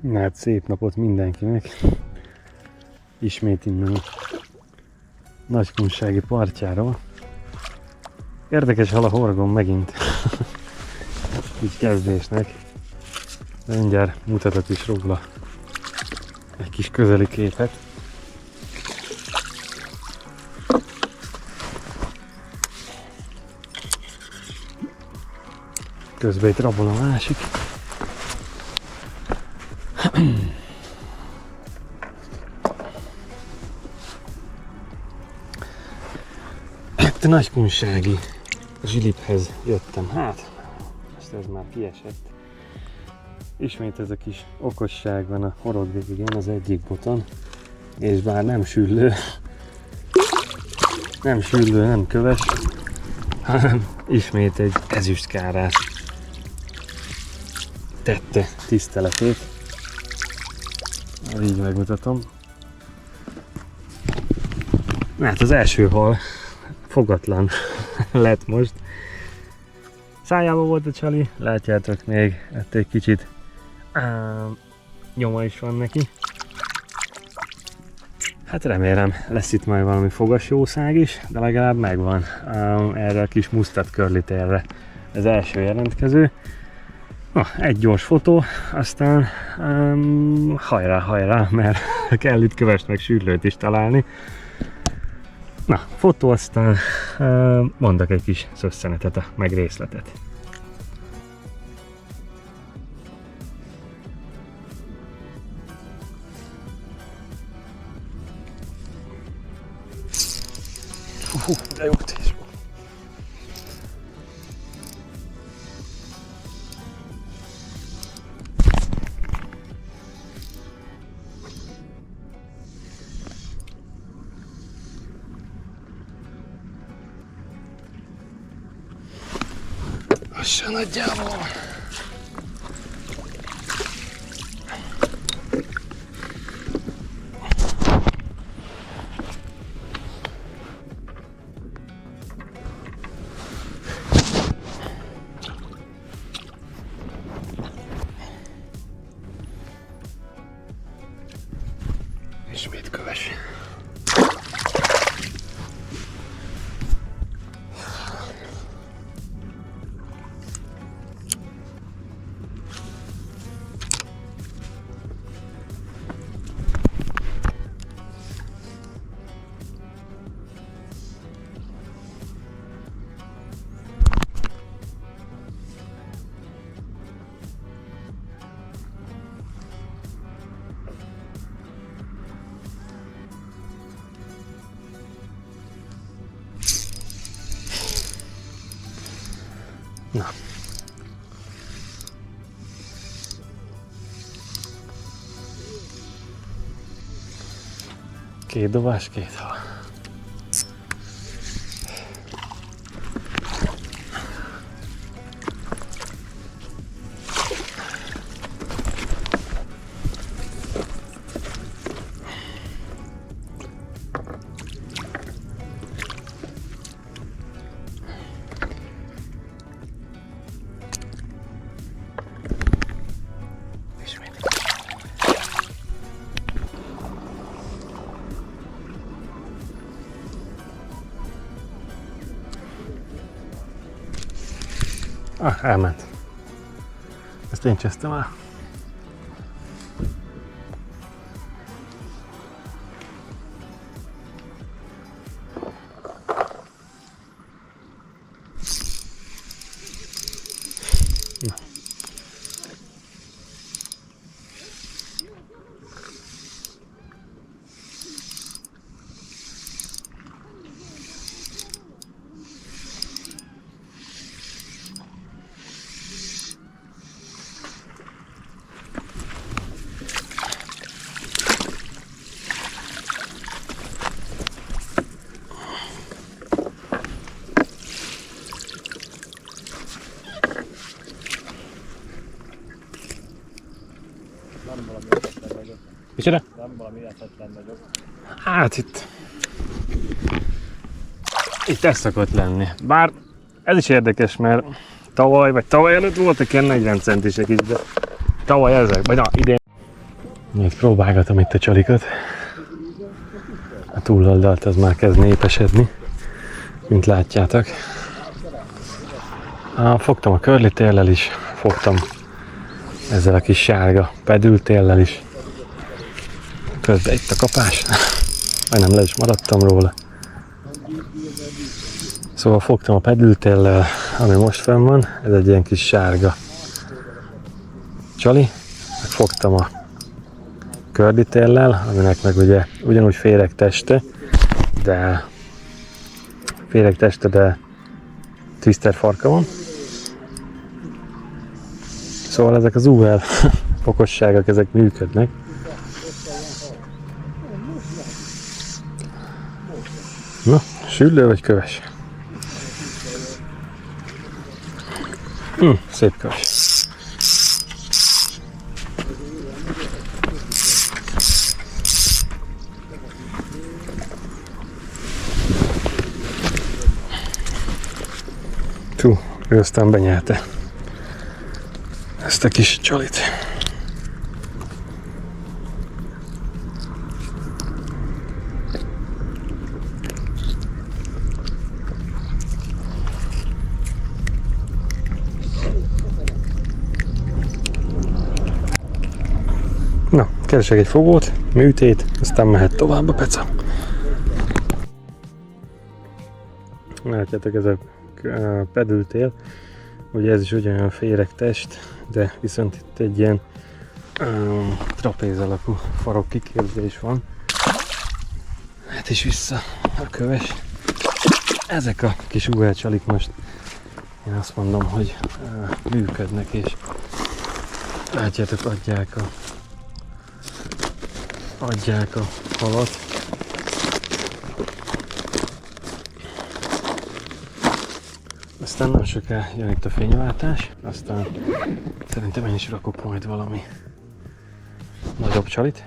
Na hát szép napot mindenkinek. Ismét innen a Nagykunsági partjáról. Érdekes hal a horgon megint. Így kezdésnek. De mindjárt mutatok is róla egy kis közeli képet. Közben itt rabol a másik. Itt a Nagykunsági zsiliphez jöttem. Hát, most ez már kiesett. Ismét ez a kis okosság van a horog végén az egyik boton. És bár nem süllő, nem köves, hanem ismét egy ezüstkárás tette tiszteletét. Így megmutatom. Hát az első hal fogatlan lett most. Szájában volt a csali, látjátok még, egy kicsit nyoma is van neki. Hát remélem lesz itt majd valami fogasjószág is, de legalább megvan erre a kis musztat körlitérre az első jelentkező. Na, egy gyors fotó, aztán hajrá, mert kell itt kövest meg sűrlőt is találni. Na, fotó, aztán mondok egy kis szösszenetet, meg részletet. De jó tíz volt. Lassan nagyjából. Ismét köves. Na. Két dobás, két hal. Elment. Ezt én csesztem el. Na. Nem valami esetlen nagyobb. Micsoda? Nem valami esetlen nagyobb. Hát itt ez szokott lenni. Bár ez is érdekes, mert tavaly előtt voltak ilyen 40 centisek is, de tavaly ezek, vagy na idén. Még próbálgatom itt a csalikat. A túloldalt az már kezd népesedni, mint látjátok. Fogtam a körlitéllel is, fogtam ezzel a kis sárga pedültéllel is. Közben itt a kapás, majdnem le is maradtam róla. Szóval fogtam a pedültéllel, ami most fenn van, ez egy ilyen kis sárga csali. Fogtam a körlitéllel, aminek meg ugye ugyanúgy féreg teste, de twister farka van. Szóval ezek az UL okosságok, ezek működnek. Na, süllő vagy köves? Szép köves. Ő aztán benyerte ezt a kis csalit. Na, keresek egy fogót, műtét, aztán mehet tovább a peca. Látjátok, ez a pedültél, ugye ez is ugyanolyan féregtest, de viszont itt egy ilyen trapéz alakú farok kiképzés van. Hát is vissza a köves. Ezek a kis UL csalik most én azt mondom, hogy működnek, és látjátok, adják a halat. Aztán nem soká jön itt a fényváltás, aztán szerintem én is rakok majd valami nagyobb csalit.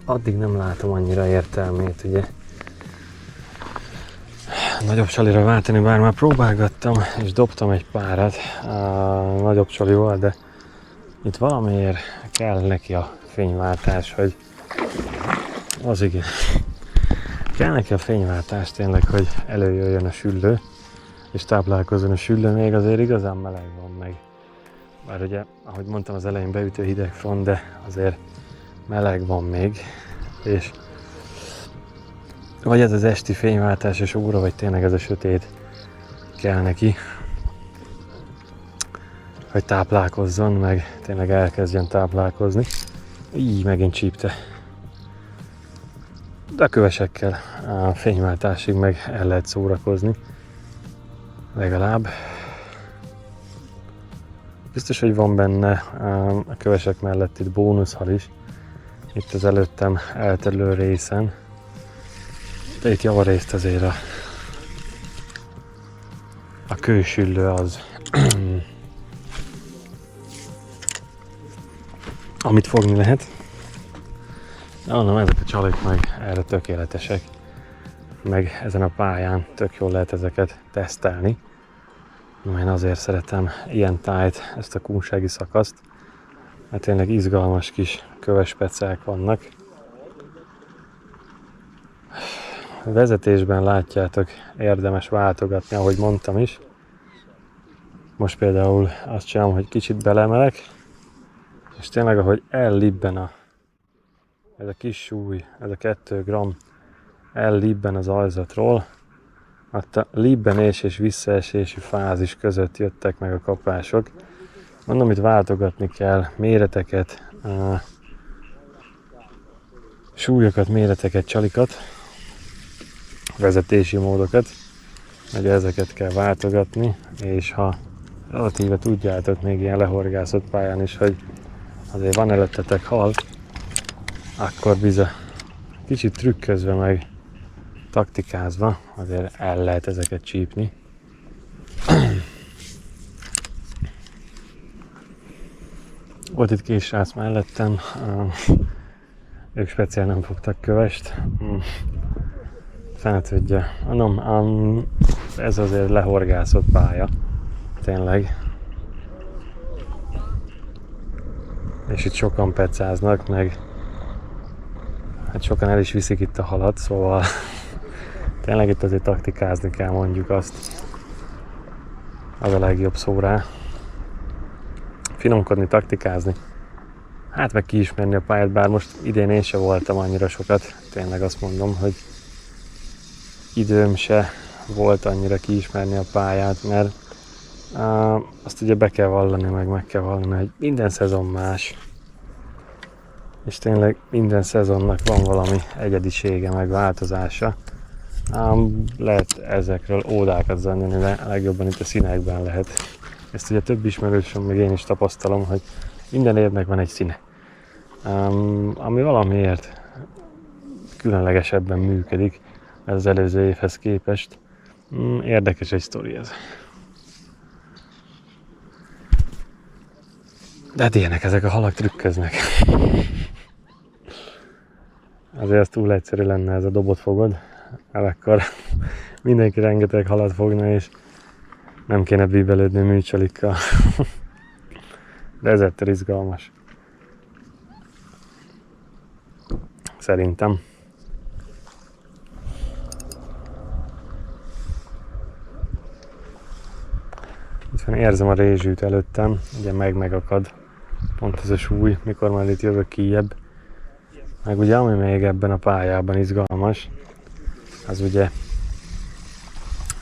Addig nem látom annyira értelmét, ugye, nagyobb csalira váltani, bár már próbálgattam és dobtam egy párat a nagyobb csalival, de itt valamiért kell neki a fényváltás, hogy az igen. Kell neki a fényváltás tényleg, hogy előjöjjön a süllő, és táplálkozzon a süllő, még azért igazán meleg van meg. Bár ugye, ahogy mondtam, az elején beütő hideg front, de azért meleg van még, és vagy ez az esti fényváltásos óra, vagy tényleg ez a sötét kell neki, hogy táplálkozzon, meg tényleg elkezdjen táplálkozni. Így megint csípte. De a kövesekkel a fényváltásig meg el lehet szórakozni. Legalább. Biztos, hogy van benne a kövesek mellett itt bónuszhal is. Itt az előttem elterülő részen. De itt javarészt azért a kősüllő az, amit fogni lehet. Mondom, ezek a csalik meg erre tökéletesek. Meg ezen a pályán tök jól lehet ezeket tesztelni. Én azért szeretem ilyen tájt, ezt a kunsági szakaszt, mert tényleg izgalmas kis köves pecák vannak. A vezetésben látjátok, érdemes váltogatni, ahogy mondtam is. Most például azt csinálom, hogy kicsit belemelek, és tényleg ahogy ellibben ez a kis súly, ez a 2 gram ellibben az ajzatról, hát a libbenés és visszaesési fázis között jöttek meg a kapások. Mondom, itt váltogatni kell méreteket, súlyokat, méreteket, csalikat, vezetési módokat, ugye ezeket kell váltogatni, és ha relatíve tudjátok még ilyen lehorgászott pályán is, hogy azért van előttetek hal, akkor bizony kicsit trükközve meg taktikázva azért el lehet ezeket csípni. Volt itt 2 srác mellettem, ők speciál nem fogtak kövest. Fene tudja. Mondom, ez azért lehorgászott pálya, tényleg. és itt sokan pecáznak, meg hát sokan el is viszik itt a halat, szóval tényleg itt azért taktikázni kell, mondjuk azt. Az a legjobb szó rá. Finomkodni, taktikázni. Hát meg kiismerni a pályát, bár most idén én se voltam annyira sokat. Tényleg azt mondom, hogy időm se volt annyira kiismerni a pályát, mert azt ugye be kell vallani, meg kell vallani, hogy minden szezon más. És tényleg minden szezonnak van valami egyedisége, meg változása. Lehet ezekről ódákat zenni, de legjobban itt a színekben lehet. Ezt ugye több ismerősöm, még én is tapasztalom, hogy minden évnek van egy színe. Ami valamiért különlegesebben működik az előző évhez képest. Érdekes egy sztori ez. De hát ilyenek, ezek a halak trükköznek. Azért az túl egyszerű lenne, ez a dobot fogod, akkor mindenki rengeteg halat fogna, és nem kéne bíbelődni műcsalikkal. De ez ettől izgalmas. Szerintem. Itt van, érzem a rézsűt előttem, ugye megakad pont ez a súly, mikor már itt jövök kijebb. Meg ugye ami még ebben a pályában izgalmas, az ugye,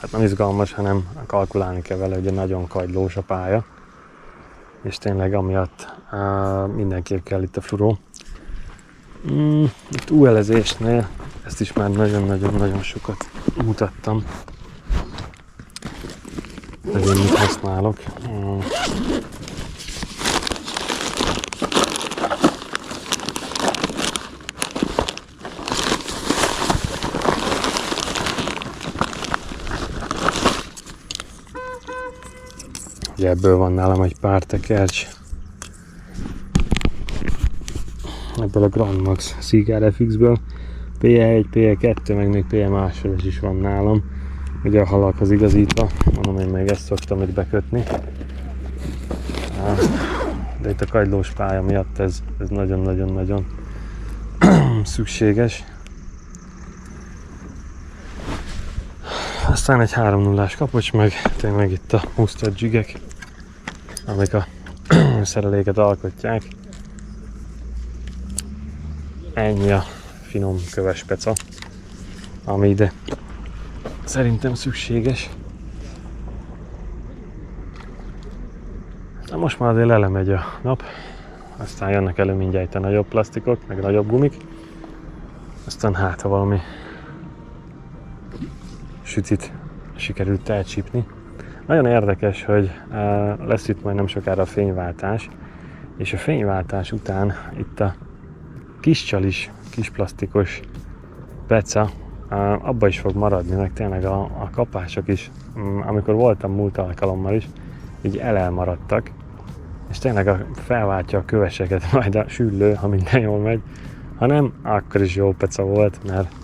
hát nem izgalmas, hanem kalkulálni kell vele, ugye nagyon kagylós a pálya. És tényleg amiatt mindenképp kell itt a furó. Itt UL-ezésnél ezt is már nagyon-nagyon sokat mutattam. hogy én mit használok. Ugye ebből van nálam egy pár tekercs. Ebből a Grand Max Cigar FX-ből. PE1, PE2, meg még PE másodos is van nálam. Ugye a halakhoz igazítva, mondom, én még ezt szoktam itt bekötni. De itt a kagylós pálya miatt ez nagyon-nagyon szükséges. Aztán egy 3-0-ás kapocs, meg tényleg itt a mustard jigek, amik a szereléket alkotják. Ennyi a finom köves peca, ami ide szerintem szükséges. Na most már azért lelemegy a nap, aztán jönnek elő mindjárt a nagyobb plasztikok, meg a nagyobb gumik. Aztán hát, ha valami sütit sikerült elcsípni. Nagyon érdekes, hogy lesz itt majd nem sokára a fényváltás, és a fényváltás után itt a kis csalis, kis plasztikos peca abba is fog maradni, meg tényleg a kapások is, amikor voltam múlt alkalommal is, így elmaradtak, és tényleg felváltja a köveseket majd a süllő, ha minden jól megy, ha nem, akkor is jó peca volt, mert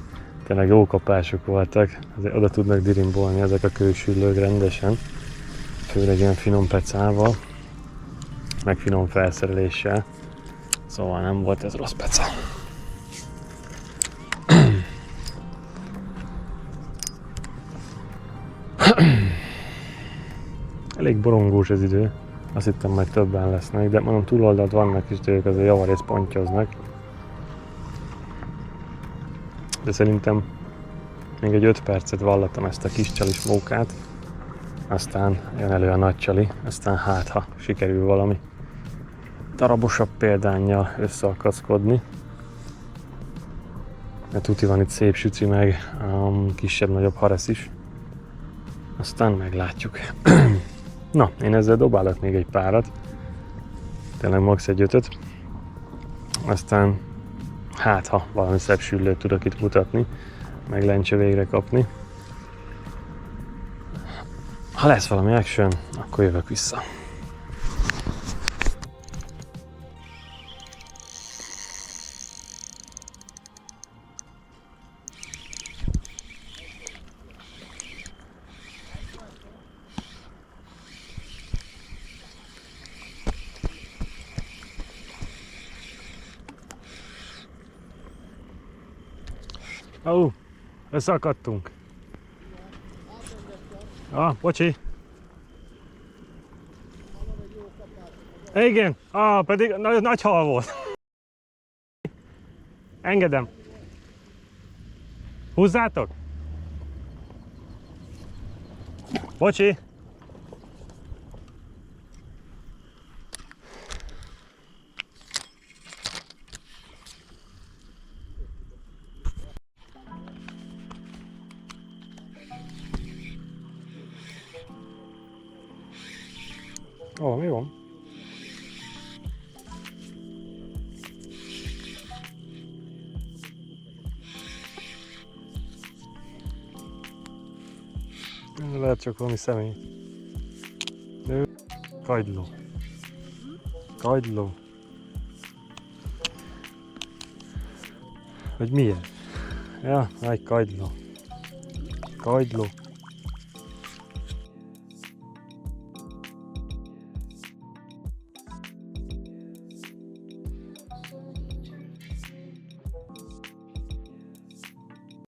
tényleg jó kapások voltak, azért oda tudnak dirimbolni ezek a kősüllők rendesen, főleg ilyen finom pecával, meg finom felszereléssel, szóval nem volt ez rossz peca. Elég borongós az idő, azt hittem majd többen lesznek, de mondom túloldalt vannak is, de ők azért javarészt pontyoznak. De szerintem még egy 5 percet vallatom ezt a kis csalis mókát, aztán jön elő a nagy csali, aztán hát ha sikerül valami darabosabb példánnyal összeakaszkodni. Mert tuti van itt szép süci, meg kisebb-nagyobb haresz is. Aztán meglátjuk. Na, én ezzel dobálok még egy párat. Tényleg max. egy 5-öt. Aztán hát ha valami szebb süllőt tudok itt mutatni, meg lencse végre kapni. Ha lesz valami action, akkor jövök vissza. Ó, összeakadtunk. Bocsi. Igen, pedig nagy hal volt. Engedem. Húzzátok? Bocsi. Ó, mi van? Lehet csak valami személy. Nő. Kagyló. Kagyló. Vagy miért? Ja, egy kagyló. Kagyló.